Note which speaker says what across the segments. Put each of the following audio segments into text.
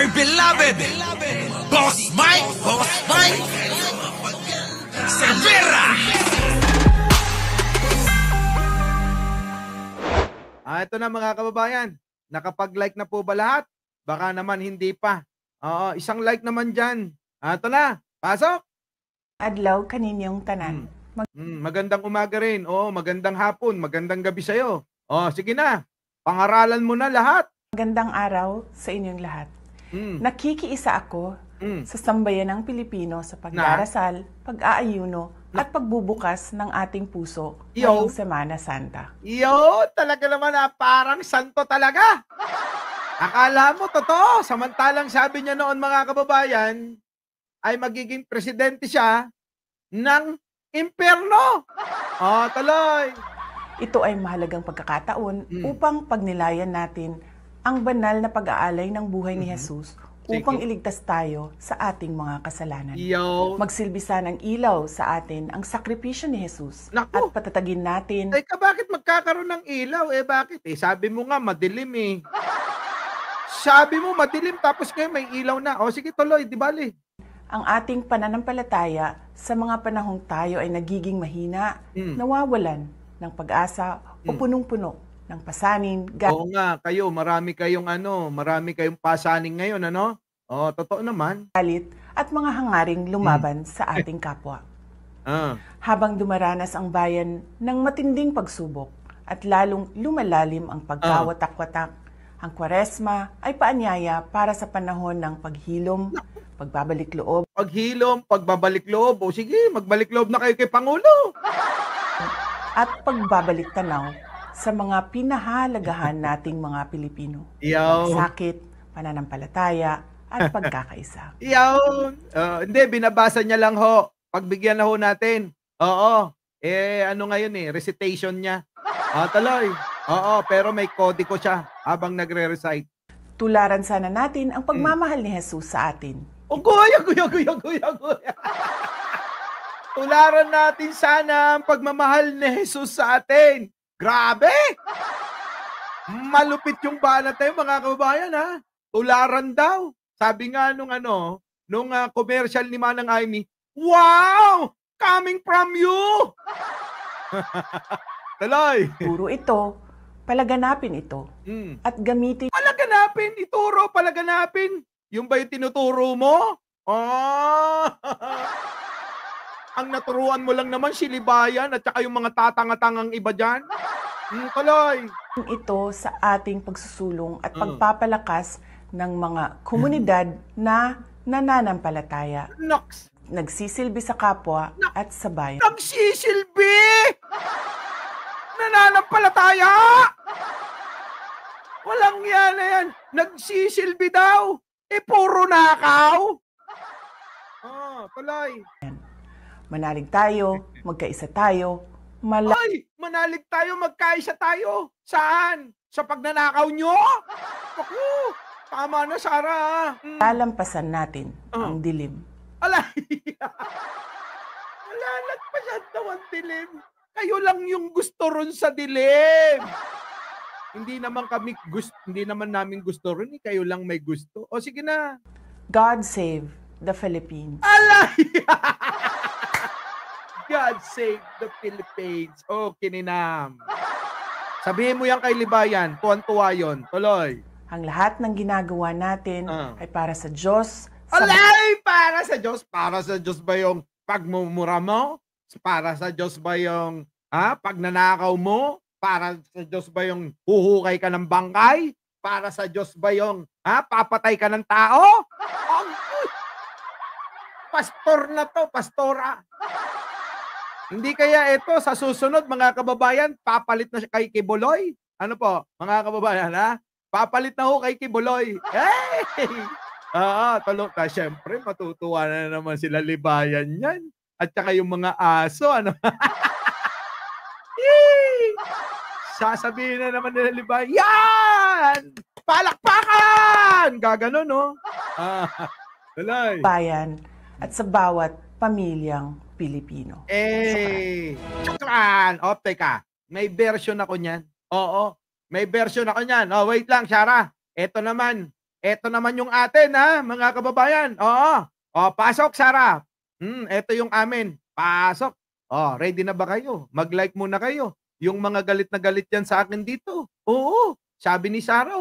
Speaker 1: my beloved Boss Mike Cervera.
Speaker 2: Ito na mga kababayan, nakapag-like na po ba lahat? Baka naman hindi pa. Oo, isang like naman dyan. Ito na, pasok!
Speaker 3: Adlaw kaninyong tanan.
Speaker 2: Magandang umaga rin. Oo, magandang hapon, magandang gabi sa'yo. Sige na, pangaralan mo na lahat.
Speaker 3: Magandang araw sa inyong lahat. Nakikiisa ako sa sambayan ng Pilipino sa pagdarasal, pag-aayuno, at pagbubukas ng ating puso ngayong Semana Santa.
Speaker 2: Talaga naman parang santo talaga. Akala mo totoo, samantalang sabi niya noon mga kababayan, ay magiging presidente siya ng impyerno. Tuloy.
Speaker 3: Ito ay mahalagang pagkakataon upang pagnilayan natin ang banal na pag-aalay ng buhay ni Jesus upang iligtas tayo sa ating mga kasalanan. Magsilbisa ng ilaw sa atin ang sakripisyo ni Jesus at patatagin natin.
Speaker 2: Teka, bakit magkakaroon ng ilaw? Bakit? Sabi mo nga madilim Sabi mo madilim tapos ngayon may ilaw na. Sige tuloy, di bali.
Speaker 3: Ang ating pananampalataya sa mga panahong tayo ay nagiging mahina, nawawalan ng pag-asa o punong-puno ng pasanin.
Speaker 2: Oo nga, kayo, marami kayong pasanin ngayon, ano? Totoo naman.
Speaker 3: Galit at mga hangaring lumaban sa ating kapwa. Habang dumaranas ang bayan ng matinding pagsubok at lalong lumalalim ang pagkawatak-watak, ang Kwaresma ay paanyaya para sa panahon ng paghilom, pagbabalik loob.
Speaker 2: Paghilom, pagbabalik loob. Sige, magbalik loob na kayo kay Pangulo.
Speaker 3: At pagbabalik tanaw sa mga pinahalagahan nating mga Pilipino. Sakit, pananampalataya, at pagkakaisa.
Speaker 2: Hindi, binabasa niya lang ho. Pagbigyan na ho natin. Ano ngayon recitation niya. Tuloy. Pero may kodiko siya habang nagre-recite.
Speaker 3: Tularan sana natin ang pagmamahal ni Jesus sa atin.
Speaker 2: Kuya. Tularan natin sana ang pagmamahal ni Jesus sa atin. Grabe! Malupit yung banat tayo mga kababayan ha. Tularan daw. Sabi nga nung commercial ni Manang Aimee, wow! Coming from you! Tuloy.
Speaker 3: Turo ito, palaganapin ito, at gamitin.
Speaker 2: Palaganapin, ituro, palaganapin. Yung ba yung tinuturo mo? Ang naturuan mo lang naman si Libayan at saka yung mga tatanga-tangang iba dyan. Tuloy.
Speaker 3: Ito sa ating pagsusulong at pagpapalakas ng mga komunidad na nananampalataya. Nagsisilbi sa kapwa at sa bayan.
Speaker 2: Nagsisilbi! Nananampalataya! Walang yan. Nagsisilbi daw. Puro nakaw. Tuloy.
Speaker 3: Manalig tayo, magkaisa tayo.
Speaker 2: Manalig tayo, magkaisa tayo. Saan? Sa pagnanakaw nyo? Tama na, Sarah.
Speaker 3: Lalampasan natin ang dilim.
Speaker 2: Lalagpasan daw ang dilim. Kayo lang yung gusto ron sa dilim. Hindi naman namin gusto ron. Kayo lang may gusto. Sige na.
Speaker 3: God save the Philippines.
Speaker 2: God save the Philippines. Kininam. Sabihin mo yan kay Libayan. Tuwan-tuwa yun. Tuloy.
Speaker 3: Ang lahat ng ginagawa natin ay para sa Diyos.
Speaker 2: Para sa Diyos? Para sa Diyos ba yung pagmumura mo? Para sa Diyos ba yung pagnanakaw mo? Para sa Diyos ba yung huhukay ka ng bangkay? Para sa Diyos ba yung papatay ka ng tao? Pastor na to, pastora. Hindi kaya ito sa susunod mga kababayan, papalit na siya kay Kibuloy? Ano po, mga kababayan Papalit na ho kay Kibuloy. Hey! Tulong ka. Siyempre, matutuwa na naman sila Libayan yan. At saka yung mga aso, Sasabihin na naman nila Libayan! Palakpakan! Gaganon, no? Tuloy.
Speaker 3: Bayan at sa bawat pamilyang Pilipino.
Speaker 2: Chakran! Teka. May version ako niyan. May version ako niyan. Wait lang, Sarah. Ito naman. Eto naman yung atin, ha, mga kababayan. Oo. Pasok, Sarah. Eto yung amin. Pasok. Ready na ba kayo? Mag-like muna kayo. Yung mga galit na galit yan sa akin dito. Oo. Sabi ni Sarah,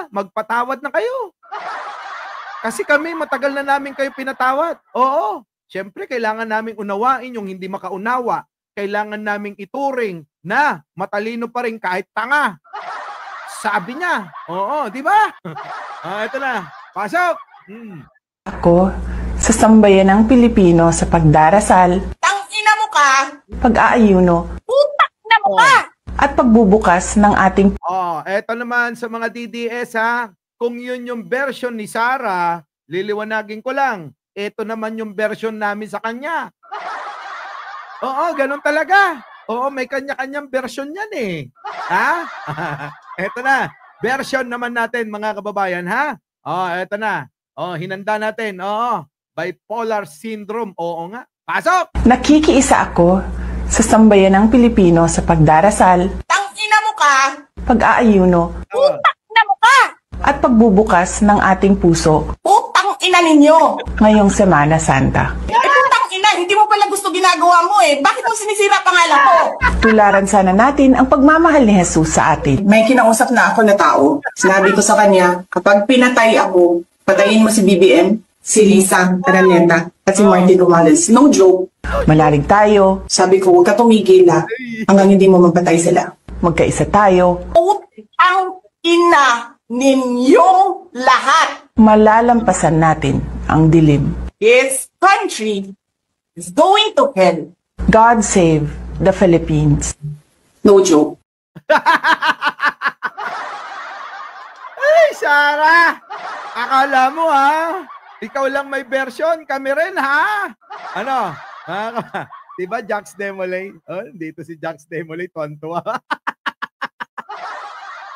Speaker 2: magpatawad na kayo. Kasi kami, matagal na namin kayo pinatawad. Oo. Siyempre, kailangan naming unawain yung hindi makaunawa. Kailangan naming ituring na matalino pa rin kahit tanga. Sabi niya. Oo, di ba? Ito na. Pasok.
Speaker 3: Ako, sa sambayan ng Pilipino sa pagdarasal,
Speaker 4: Tangina mo ka!
Speaker 3: pag-aayuno,
Speaker 4: Putak na mo ka!
Speaker 3: at pagbubukas ng ating
Speaker 2: Eto naman sa mga DDS, ha. Kung yun yung version ni Sarah, liliwanagin ko lang. Ito naman yung version namin sa kanya. Oo, ganun talaga. Oo, may kanya-kanyang version yan eh. Ha? Eto na. Version naman natin, mga kababayan, ha? Eto na. Hinanda natin. Bipolar syndrome. Oo nga. Pasok!
Speaker 3: nakikiisa ako sa sambayan ng Pilipino sa pagdarasal,
Speaker 4: Tangina mo ka!
Speaker 3: pag-aayuno,
Speaker 4: Putak na mo ka!
Speaker 3: at pagbubukas ng ating puso
Speaker 4: Putang ina ninyo!
Speaker 3: ngayong Semana Santa.
Speaker 4: Putang ina, hindi mo pala gusto ginagawa mo eh. Bakit mo sinisira pangalan ko?
Speaker 3: Tularan sana natin ang pagmamahal ni Jesus sa atin.
Speaker 5: May kinausap na ako na tao. Sinabi ko sa kanya, kapag pinatay ako, patayin mo si BBM, si Lisa Araneta, at si Martin Romales. No joke.
Speaker 3: Manalig tayo,
Speaker 5: Sabi ko, huwag ka tumigil hanggang hindi mo mapatay sila.
Speaker 3: magkaisa tayo,
Speaker 4: Putang ina ninyong lahat!
Speaker 3: malalampasan natin ang dilim.
Speaker 4: This country is going to hell.
Speaker 3: God save the Philippines.
Speaker 5: No joke.
Speaker 2: Ay, Sarah! Akala mo, ha? Ikaw lang may version, kami rin, ha? Ano? Diba Jax Demolay? Dito si Jax Demolay, tuwan-tuwa.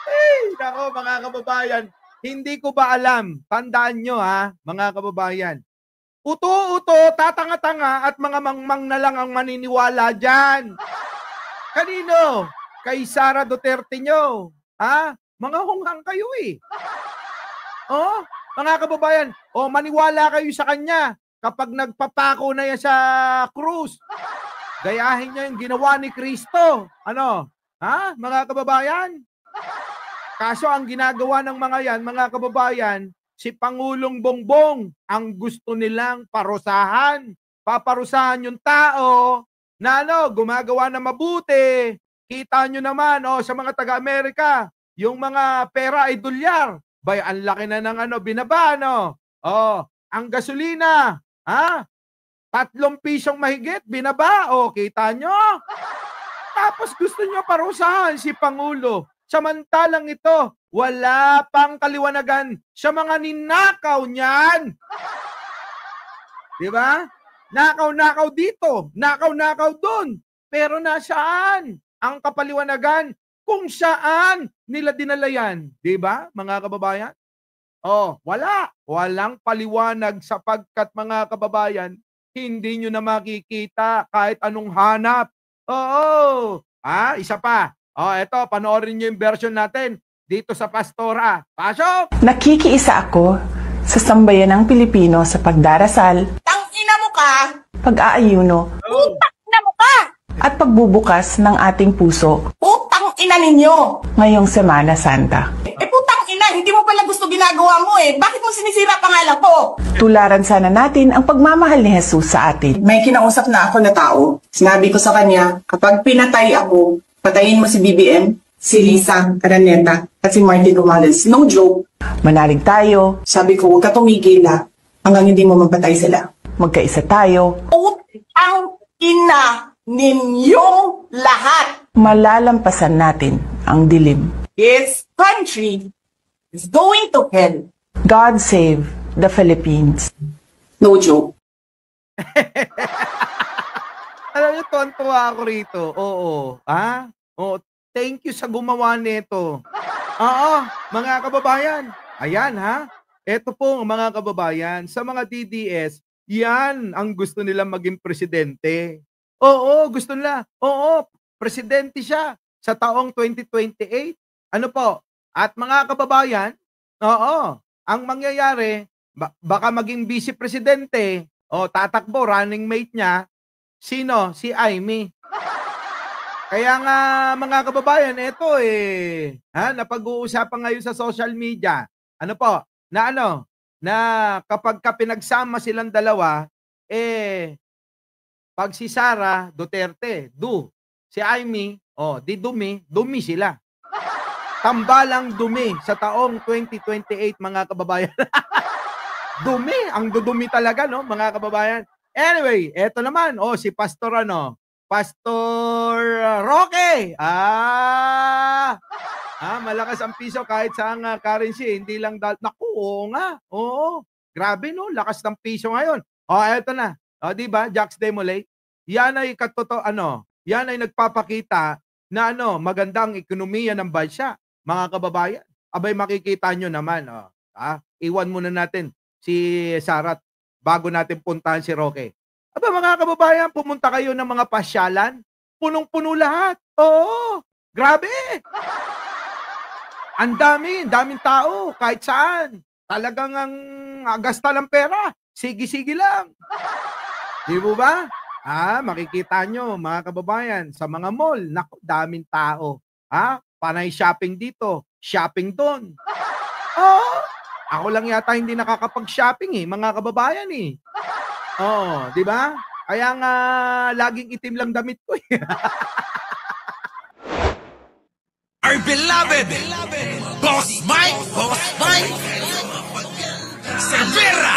Speaker 2: Ay, nako, mga kababayan. Hindi ko ba alam? Tandaan nyo, ha, mga kababayan. Uto-uto, tatanga-tanga at mga mangmang na lang ang maniniwala dyan. Kanino? Kay Sara Duterte nyo. Ha? Mga hunghang kayo eh. Mga kababayan, maniwala kayo sa kanya kapag nagpapako na yan sa krus. Gayahin niya yung ginawa ni Kristo. Ano? Ha? Mga kababayan? Kaso ang ginagawa ng mga yan, mga kababayan, si Pangulong Bongbong ang gusto nilang parusahan. Paparusahan yung tao na gumagawa na mabuti. Kita nyo naman sa mga taga-Amerika, yung mga pera ay dolyar. Bay, ang laki na ng binaba, ang gasolina, 3 pisong mahigit, binaba. Kita nyo? Tapos gusto nyo parusahan si Pangulo. Samantalang ito, wala pang kaliwanagan sa mga ninakaw niyan. Diba? Nakaw-nakaw dito, nakaw-nakaw doon. Pero nasaan ang kapaliwanagan kung saan nila dinala yan? Diba, mga kababayan? Wala. Walang paliwanag sapagkat, mga kababayan, hindi nyo na makikita kahit anong hanap. Isa pa. Eto, panoorin nyo yung version natin dito sa Pastora. Pasok!
Speaker 3: Nakikiisa ako sa sambayan ng Pilipino sa pagdarasal,
Speaker 4: Tangina mo ka!
Speaker 3: pag-aayuno,
Speaker 4: Putak na mo ka!
Speaker 3: at pagbubukas ng ating puso
Speaker 4: Putang ina ninyo!
Speaker 3: ngayong Semana Santa.
Speaker 4: Putang ina, hindi mo pala gusto ginagawa mo eh. Bakit mo sinisira pangalan ko?
Speaker 3: Tularan sana natin ang pagmamahal ni Jesus sa atin.
Speaker 5: May kinausap na ako na tao. Sinabi ko sa kanya, kapag pinatay ako, patayin mo si BBM, si Lisa Araneta, at si Martin Romales. No joke.
Speaker 3: Manalig tayo,
Speaker 5: Sabi ko, huwag ka tumigil hanggang hindi mo mapatay sila.
Speaker 3: magkaisa tayo,
Speaker 4: Putang ina ninyong lahat!
Speaker 3: malalampasan natin ang dilim.
Speaker 4: This country is going to hell.
Speaker 3: God save the Philippines.
Speaker 5: No joke.
Speaker 2: Alam niyo, tuwan-tuwa ako rito. Thank you sa gumawa nito. Mga kababayan. Ayan, ha? Ito po, mga kababayan, sa mga DDS, yan ang gusto nila maging presidente. Gusto nila. Presidente siya sa taong 2028. Ano po? At mga kababayan, ang mangyayari, baka maging vice presidente, o tatakbo, running mate niya, sino? Si Amy. Kaya nga mga kababayan, ito napag-uusapan ngayon sa social media. Ano po? Na kapag pinagsama silang dalawa, pag si Sara Duterte, si Amy, dumi sila. Tambalang dumi sa taong 2028 mga kababayan. Dumi, ang dudumi talaga no, mga kababayan. Anyway, eto naman, si Pastor Pastor Roque. Malakas ang piso kahit saan currency, hindi lang naku, oo. Grabe no, lakas ng piso ngayon. Eto na. Di ba? Jax Demolay. Yan ay yan ay nagpapakita na magandang ekonomiya ng bansa, mga kababayan. Abay makikita nyo naman, iwan muna natin si Sarat bago natin puntahan si Roque. Aba mga kababayan, pumunta kayo ng mga pasyalan, punong-puno lahat. Oo, grabe. Ang daming tao, kahit saan. Talagang ang gasta ng pera, sige-sige lang. Di ba? Makikita nyo mga kababayan, sa mga mall, naku, daming tao. Panay shopping dito, shopping doon. Ako lang yata hindi nakakapag-shopping mga kababayan di ba? Kaya nga laging itim lang damit ko
Speaker 1: Our beloved Boss Mike Severa.